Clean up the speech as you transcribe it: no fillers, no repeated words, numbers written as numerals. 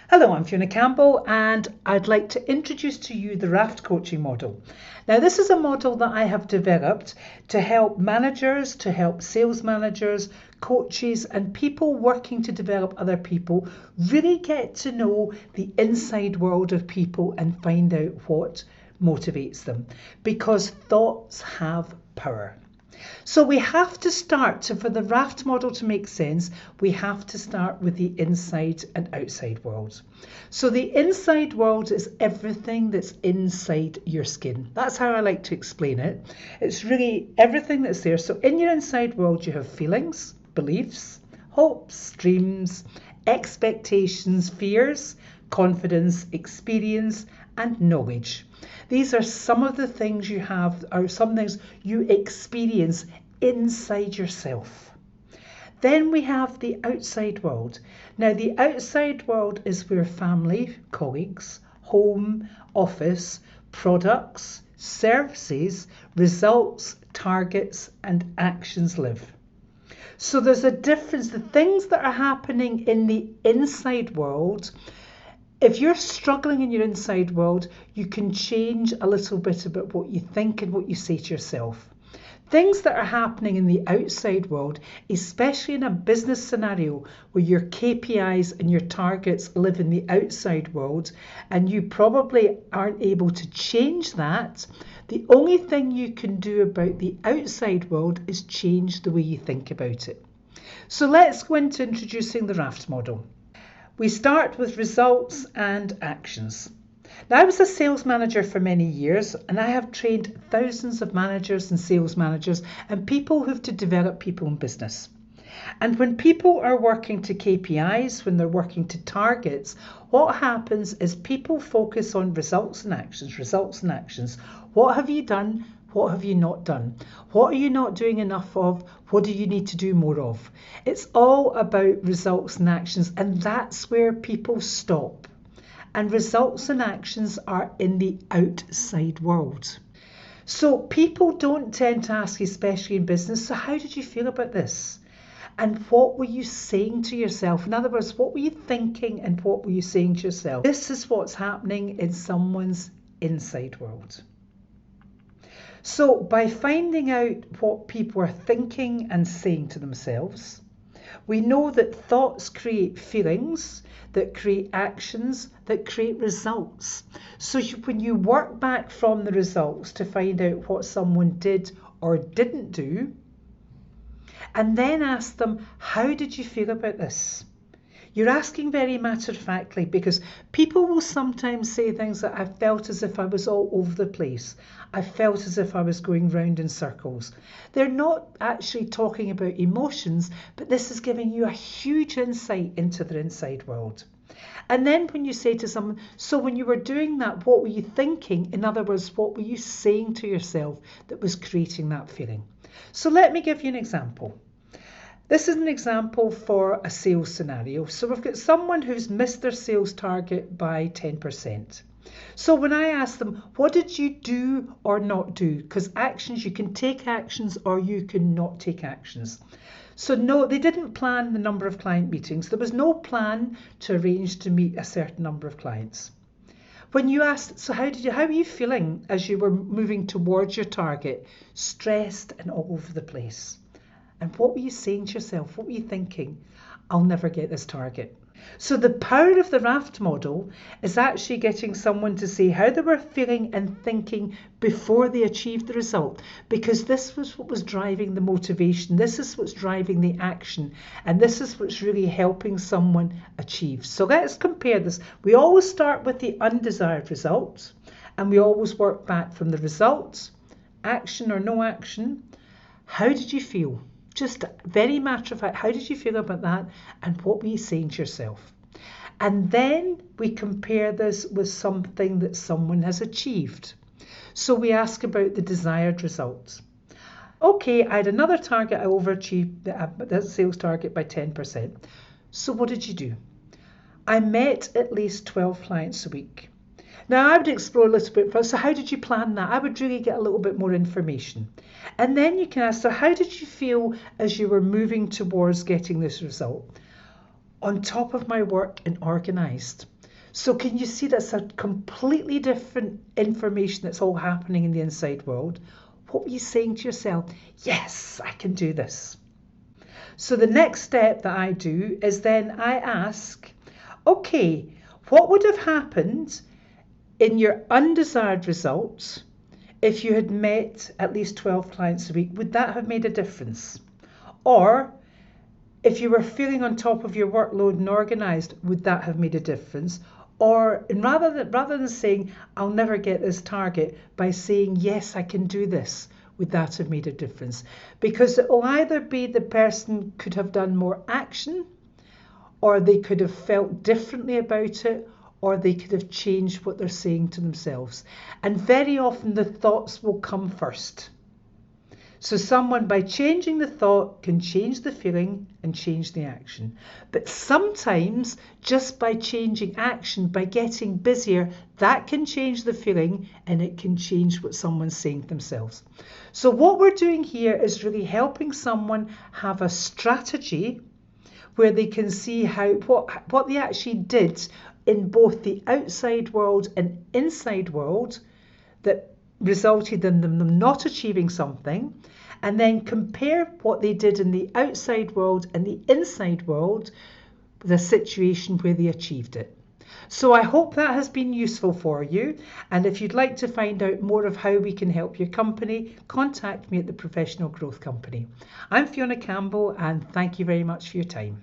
Hello, I'm Fiona Campbell and I'd like to introduce to you the Raft coaching model. Now, this is a model that I have developed to help managers, to help sales managers, coaches and people working to develop other people really get to know the inside world of people and find out what motivates them, because thoughts have power. So we have to start, for the Raft model to make sense, we have to start with the inside and outside world. So the inside world is everything that's inside your skin. That's how I like to explain it. It's really everything that's there. So in your inside world, you have feelings, beliefs, hopes, dreams, expectations, fears, confidence, experience, and knowledge. These are some of the things you have, or some things you experience inside yourself. Then we have the outside world. Now, the outside world is where family, colleagues, home, office, products, services, results, targets, and actions live. So there's a difference. The things that are happening in the inside world, if you're struggling in your inside world, you can change a little bit about what you think and what you say to yourself. Things that are happening in the outside world, especially in a business scenario where your KPIs and your targets live in the outside world and you probably aren't able to change that, the only thing you can do about the outside world is change the way you think about it. So let's go into introducing the Raft model. We start with results and actions. Now, I was a sales manager for many years and I have trained thousands of managers and sales managers and people who have to develop people in business. And when people are working to KPIs, when they're working to targets, what happens is people focus on results and actions, results and actions. What have you done? What have you not done? What are you not doing enough of? What do you need to do more of? It's all about results and actions, and that's where people stop. And results and actions are in the outside world. So people don't tend to ask, especially in business, so how did you feel about this? And what were you saying to yourself? In other words, what were you thinking and what were you saying to yourself? This is what's happening in someone's inside world. So by finding out what people are thinking and saying to themselves, we know that thoughts create feelings, that create actions, that create results. So when you work back from the results to find out what someone did or didn't do, and then ask them, how did you feel about this? You're asking very matter-of-factly, because people will sometimes say things that I felt as if I was all over the place. I felt as if I was going round in circles. They're not actually talking about emotions, but this is giving you a huge insight into their inside world. And then when you say to someone, so when you were doing that, what were you thinking? In other words, what were you saying to yourself that was creating that feeling? So let me give you an example. This is an example for a sales scenario. So we've got someone who's missed their sales target by 10%. So when I ask them, what did you do or not do? Because actions, you can take actions or you can not take actions. So no, they didn't plan the number of client meetings. There was no plan to arrange to meet a certain number of clients. When you asked, so how are you feeling as you were moving towards your target? Stressed and all over the place. And what were you saying to yourself? What were you thinking? I'll never get this target. So the power of the Raft model is actually getting someone to say how they were feeling and thinking before they achieved the result, because this was what was driving the motivation. This is what's driving the action. And this is what's really helping someone achieve. So let's compare this. We always start with the undesired result and we always work back from the results, action or no action. How did you feel? Just very matter of fact, how did you feel about that? And what were you saying to yourself? And then we compare this with something that someone has achieved. So we ask about the desired results. Okay, I had another target, I overachieved the sales target by 10%. So what did you do? I met at least 12 clients a week. Now, I would explore a little bit further. So how did you plan that? I would really get a little bit more information. And then you can ask, so how did you feel as you were moving towards getting this result? On top of my work and organised. So can you see that's a completely different information that's all happening in the inside world? What were you saying to yourself? Yes, I can do this. So the next step that I do is then I ask, okay, what would have happened in your undesired results if you had met at least 12 clients a week? Would that have made a difference? Or if you were feeling on top of your workload and organised, would that have made a difference? Or rather than saying, I'll never get this target, by saying, yes, I can do this, would that have made a difference? Because it will either be the person could have done more action, or they could have felt differently about it, or they could have changed what they're saying to themselves. And very often the thoughts will come first. So someone, by changing the thought, can change the feeling and change the action. But sometimes just by changing action, by getting busier, that can change the feeling and it can change what someone's saying to themselves. So what we're doing here is really helping someone have a strategy where they can see how what they actually did in both the outside world and inside world that resulted in them not achieving something, and then compare what they did in the outside world and the inside world with a situation where they achieved it. So I hope that has been useful for you, and if you'd like to find out more of how we can help your company, contact me at the Professional Growth Company. I'm Fiona Campbell, and thank you very much for your time.